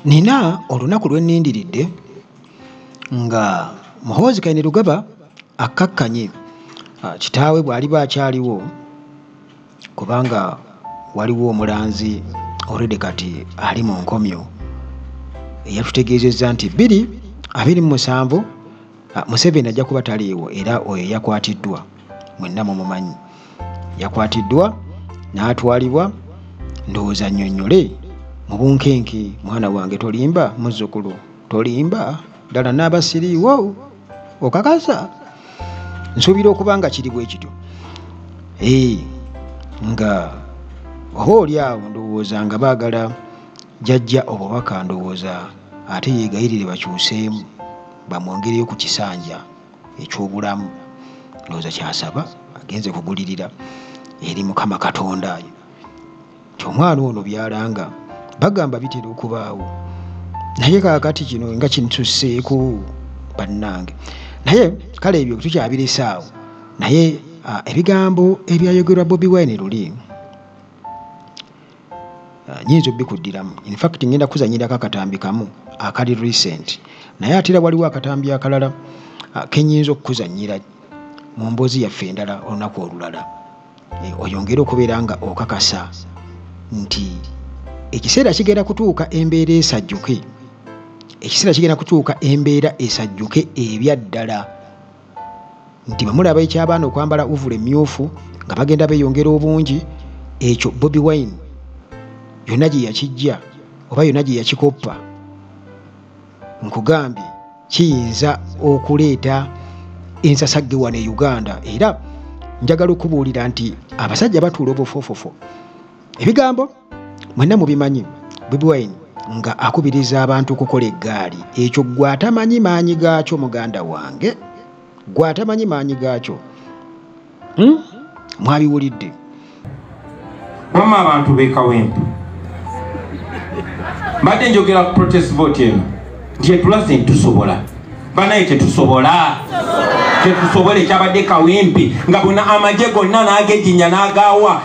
Nina olunaku lwe nnindiridde nga Muhoozi Kainerugaba akkakkanye kitaawe bw'aliba akyaliwo, kubanga waliwo omulanzi already kati ali mu nkomyo eyatutegeezezza nti 2027 Museveni ajja kuba taliiwo, era oyo yakwatiddwa, mwenna mumumanyi, yakwatiddwa n'atwalibwa. Ndowooza nnyonnyole mu bunkenke, mwana wange tolimba, muzzukulu tolimba, ddala n'abasiriiwo okakasa. Nsuubira okuba nga kiri bwe kityo, nga oba oli awo ndowooza nga baagala jjajja obubaka, ndowooza ate yeegayirire bakyuseemu bamwongereyo ku kisanja eky'obulamu. Ndowooza kyasaba agenze kugulirira eri Mukama Katonda nti omwana ono byalanga bagamba bitera okubaawo, naye kaakati kino nga kintusseeko bannange. Naye kale ebyo tukyabirese awo, naye ebigambo ebyayogerwa Bobi Wine luli nyinza obbikuddiramu. In fact ngenda kuzanyirako akatambi kamu akali recent, naye ate era waliwo akatambi akalala kenyinza okukuzanyira mu mboozi yaffe endala olunaku olulala, oyongere okubeera nga okakasa nti ekiseera kigenda kutuuka embeera esajjuke, ekiseera kigenda kutuuka embeera esajjuke ebyaddala, nti bwe mulaba eky'abaana okwambala uvula emyufu nga bagenda beeyongera obungi, ekyo Bobi Wine yonna gye yakijja oba yonna gye yakikoppa, nkugambye kiyinza okuleeta ensasagge wano e Uganda. Era njagala okubuulira nti abasajja batuula obufofofo, ebigambo mwenna mubimanyi. Bobi Wine nga akubiriza abantu okukola eggaali, ekyo gwatamanyi maanyi gaakyo muganda wange, gwatamanyi maanyi gaakyo. Mwabiwulidde wamma abantu beekawempe mbadde njogera ku protest vote eno nti etulaze ntusobola banaye tetusobola ekyabadde kawempe nga bonna amagye gonna n'agejinya n'agaawa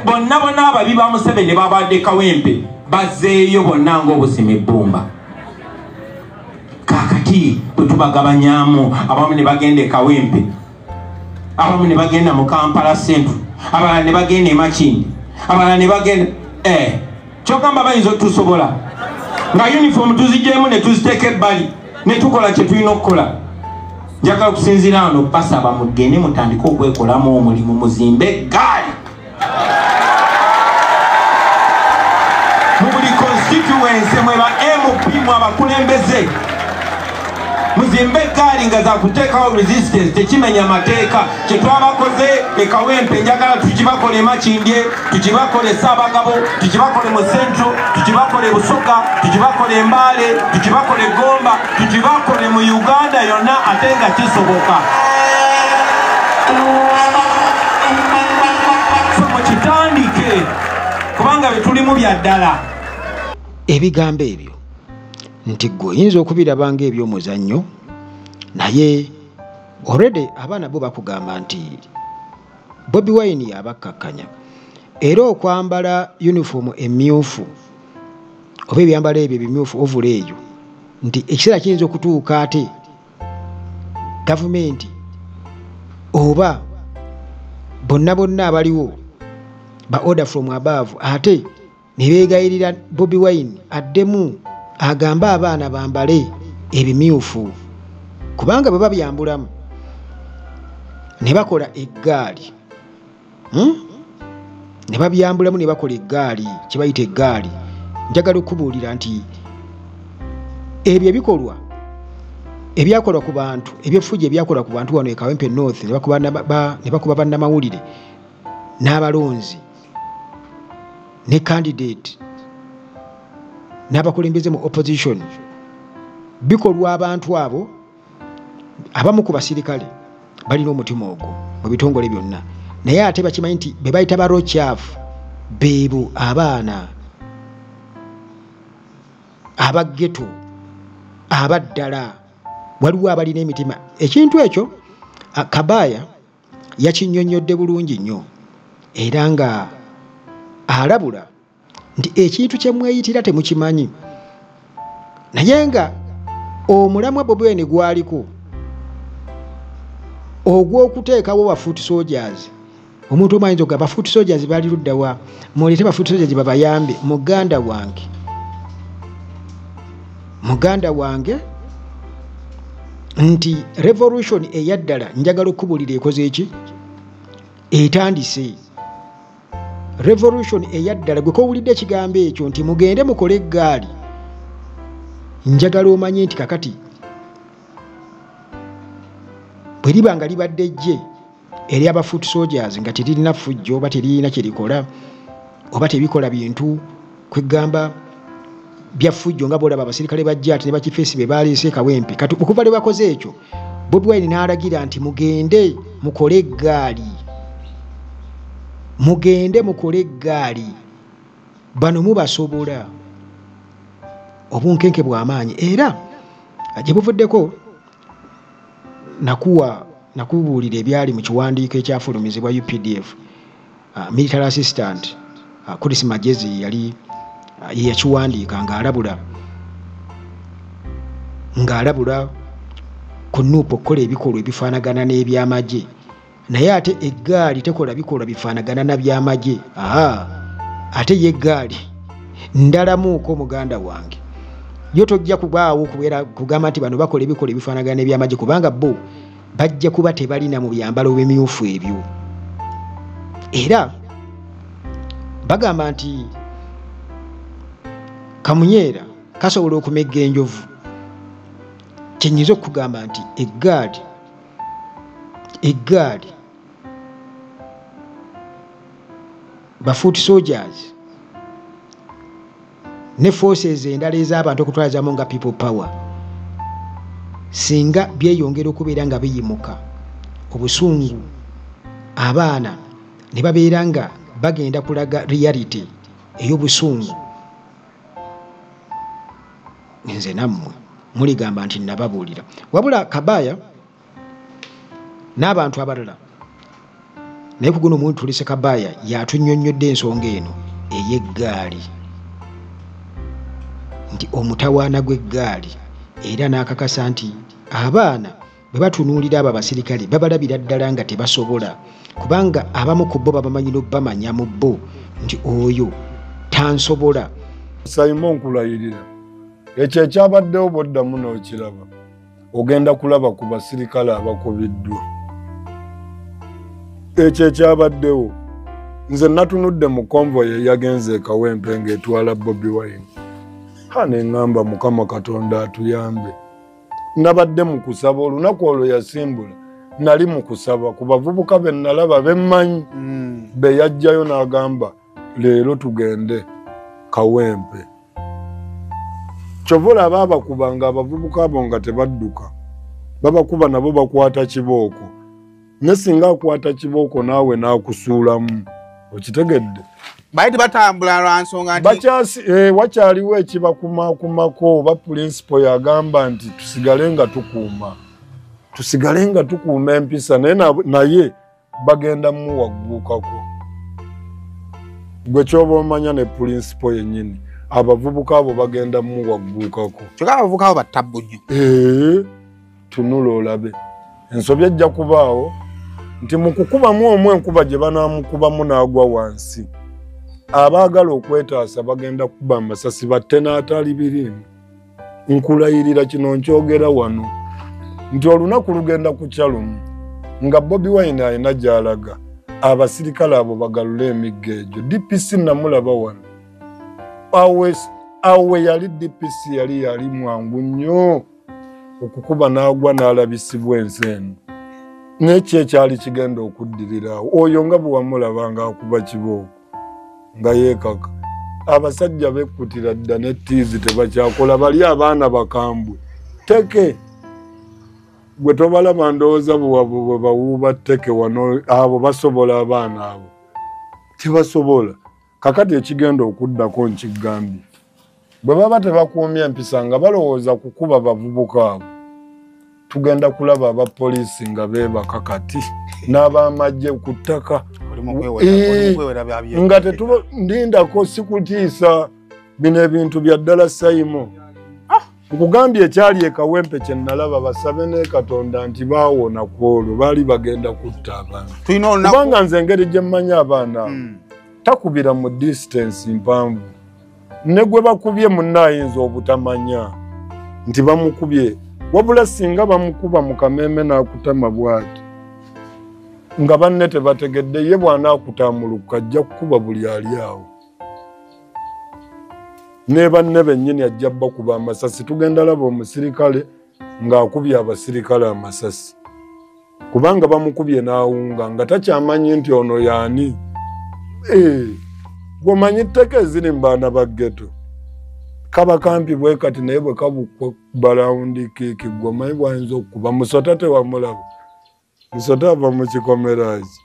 bonna ababi ba Museveni babadde kawempe bazzeeyo bonna ng'obusima ebbumba. Kaakati bwe tubagabanyamu, abamu ne bagenda e Kawempe, abamu ne bagenda mu Kampala Central, abalala ne bagenda e Makindi, abalala ne bagenda kyogamba bayinza otusobola nga uniform tuzigyemu ne tuziteeka ebbali ne tukola kye tulina okukola. Njagala okusinziira wano basaba mugende mutandike okwekolamu omulimu, muzimbe eggaali mu buli constituency mwe ba MP mu abakulembeze, muzimbe eggaali nga za kuteekawo resistance, tekimenya mateeka. Kye twabakoze e Kawempe njagala tukibakole Makindye, tukibakole Saabagabo, tukibakole mu Central, tukibakole Busoga, tukibakole Mbale, tukibakole Gomba, tukibakole mu Uganda yonna ate nga kisoboka. Mukitandike kubanga bye tulimu bya ddala. Ebigambo ebyo nti gwe oyinza okubiraba ng'ebyomuzannyo, naye already abaana bo bakugamba nti Bobi Wine yabakkakkanya, era okwambala uniform emyufu oba ebyambalo ebyo ebimyufu ovula eyo, nti ekiseera kiyinza okutuuka ate gavumenti oba bonna abaliwo ba order from above ate ne beegayirira Bobi Wine addemu agamba abaana bambale ebimyufu, kubanga bwe babyambulamu ne bakola eggaali, ne babyambulamu ne bakola eggaali, kye bayita eggaali. Njagala okubuulira nti ebyo ebikolwa ebyakolwa ku bantu, ebyefujja ebyakolwa ku bantu wano e Kawempe North, ne bakuba bannamawulire n'abalonzi ne candidate n'abakulembeze mu opposition, bikolwa abantu abo abamu ku basirikale balina omutima ogwo mu bitongole byonna, naye ate bakimanyi nti be bayita ba rochafu beebo abaana abaggeto abaddala, waliwo abalina emitima. Ekintu ekyo Kabaya yakinnyonnyodde bulungi nnyo, era nga alabula nti ekintu kye mweyitira temukimanyi. naye nga omulamwa Bobi Wine gwaliko ogw'okuteekawo ba foot soldiers. Omuntu omayinza okugamba ba foot soldiers bali luddawa, muleete ba foot soldiers babayambe. Muganda wange nti revolution eyaddala njagala okubulira ekoze eki etandise. Revolution eyaddala gwe kowulidde ekigambo ekyo nti mugende mukole eggaali, njagala omanye nti kakati bwe liba nga libadde ejje eri aba foot soldiers nga teririna fujjo oba teririna kyerikola oba tebikola bintu kwegamba bya fujjo nga bolaba abasirikale bajja ate ne bakifeesi be baleese Kawempe. Kati okuva lwe bakoze ekyo Bobi Wine n'alagira nti mugende mukole eggaali, mugende mukole eggaali, bano mubasobola. Obunkenke bw'amaanyi era gye buvuddeko nakubuulira ebyali mu kiwandiiko ekyafulumizibwa UPDF. Military assistant Chris Magezi yali yakiwandiika ng'alabula ku NUP okukola ebikolwa ebifaanagana n'ebyamagye, naye ate eggaali tekola bikolwa bifaanagana na byamagye. Ate ye eggaali ndalamuuko muganda wange, yo tojja kubaawo kubeera kugamba nti bano bakola ebikolwa ebifaanagana n'ebyamagye, kubanga bo bajja kuba tebalina mu byambalo bimyufu ebyo. Era bagamba nti kamunyeera kasobola okumegga enjovu. Kyenyinza okugamba nti eggaali ba foot soldiers ne forces endala ez'abantu okutwalizamu nga people power singa byeyongera okubeera nga biyimuka, obusungu abaana ne babeera nga bagenda kulaga reality ey'obusungu, nze nammwe muligamba nti nababuulira. Wabula Kabaya n'abantu abalala, naye ku guno omuntu tulise Kabaya yatunnyonnyodde ensonga eno ey'eggaali, nti omutawaana gw'eggaali, era n'akakasa nti abaana bwe batunuulira abo abasirikale babalabira ddala nga tebasobola, kubanga abamu ku bo babamanyi n'obbamanya mu bo nti oyo tansobola. Sayimo nkulayirira ekyo ekyabaddewo boddamu n'okiraba, ogenda kulaba ku basirikale abakubiddwa. Ekyo ekyabaddewo, nze natunudde mu konvoyi eyagenze e Kawempe ng'etwala Bobi Wine. Ne ngamba Mukama Katonda atuyambe. Nabadde mu kusaba, olunaku olwo yasimbula nali mu kusaba ku bavubuka be nalaba bemmanyi be yajjayo n'agamba leero tugende Kawempe. Kyova olaba abakubanga abavubuka abo nga tebadduka, babakuba nabo bakwata kibooko, ne singa akwata kibooko naawe n'akusuulamu. Okitegedde? Baiti batambula lwa nsonga nti bakyasi wakyaliwo ekibakumakumako. Oba principal yagamba nti tusigale nga tukuuma empisa, naye bagenda muwaggukako. Gwe kyoba omanya ne principal yennyini abavubuka abo bagenda muwaggukako. kyokka abavubuka abo battabbu nnyo. Tunula olabe ensobi ejja kubaawo nti mu kukubamu omu enkuba gye banaamukubamu n'agwa wansi. Abaagala okwetaasa bagenda kuba amasasi batte n'atali birimu. Nkulayirira kino nkyogera wano nti olunaku lugenda kukya lumu nga Bobi Wine alina gy'alaga, abasirikale abo bagalule emigga egyo. DPC namulaba wano, awe yali DPC yali mwangu nnyo okukuba n'agwa n'alabisibwa ensi eno. N'ekyo ekyali kigenda okuddirirawo, oyo nga bwe wamulaba ng'akuba kibooko nga yeekaka. Abasajja bekkutira dda ne tiizi tebakyakola, bali abaana bakambwe. Teke gwe tobalaba ndowooza bwe bawuuba tteke wano, abo basobola, abaana abo tebasobola. Kakati ekigenda okuddako nkigambye, bwe baba tebakuumya empisa nga balowooza kukuba bavubuka abo, tugenda kulaba abapoliisi nga beebaka kati n'abamagye ku ttaka nga ndindako sikutiisa. Bino ebintu bya ddala Sayimo. nkugambye ekyali ekawempe kye nalaba basabe ne Katonda nti baawona ku olwo baali bagenda kutta abantu kubanga nze engeri gye mmanyi abaana takubira mu distance mpanvu ne gwe bakubye munna ayinza obutamanya nti bamukubye wabula singa bamukuba mu kameeme n'akutama bw'ati nga banne tebategedde ye bw'anaakutambuluka ajja kukuba buli ali awo ne banne bennyini ajja bakuba amasasi tugenda laba omusirikale ng'akubye abasirikale amasasi kubanga bamukubye n'awunga nga takyamanyi nti ono yaani bw'omanyi tteka eziri mu baana ba ghetto kaba kampi bwe kati naye bwe kabukwa balawundi kiiki gw'omanyi bw'ayinza okukuba musota tewamulaba musota ava mu kikomeraaki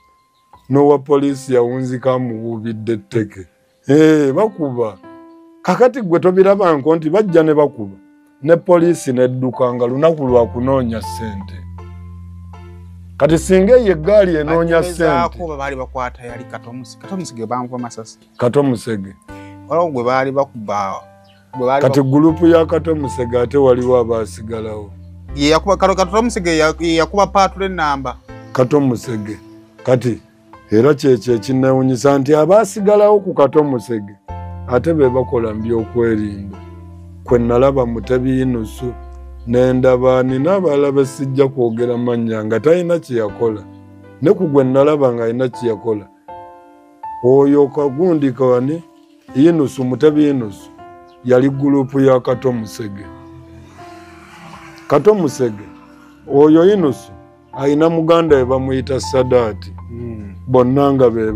n'owa poliisi yawunzika amuwuubidde etteke bakuba kakati gwe tobirabanko nti bajja ne bakuba ne poliisi nedduka nga lunaku lwa kunoonya ssente kati singa eyo eggaali enoonya ssente baali bakwata yali katomusege bankuba masasi katomusege waliwo gwe baali bakuba kati gurupu ya katomusege ate waliwo abaasigalawo katomusege yakuba paatula ennamba katomusege kati era kyekyo ekinnewunyisa nti abaasigalawo ku katomusege ate be bakola mbyokwerinda kwe nalaba Mutebiinusu n'endaba nina abalala be sijja kwogera mannya nga talina kye yakola ne ku gwe nalaba ng'alina kye yakola oyo kagundi kawani Inusu Mutebiinusu yali gurupu ya Katomusege oyo Inusu ayina muganda we bamuyita Sadaati bonna nga be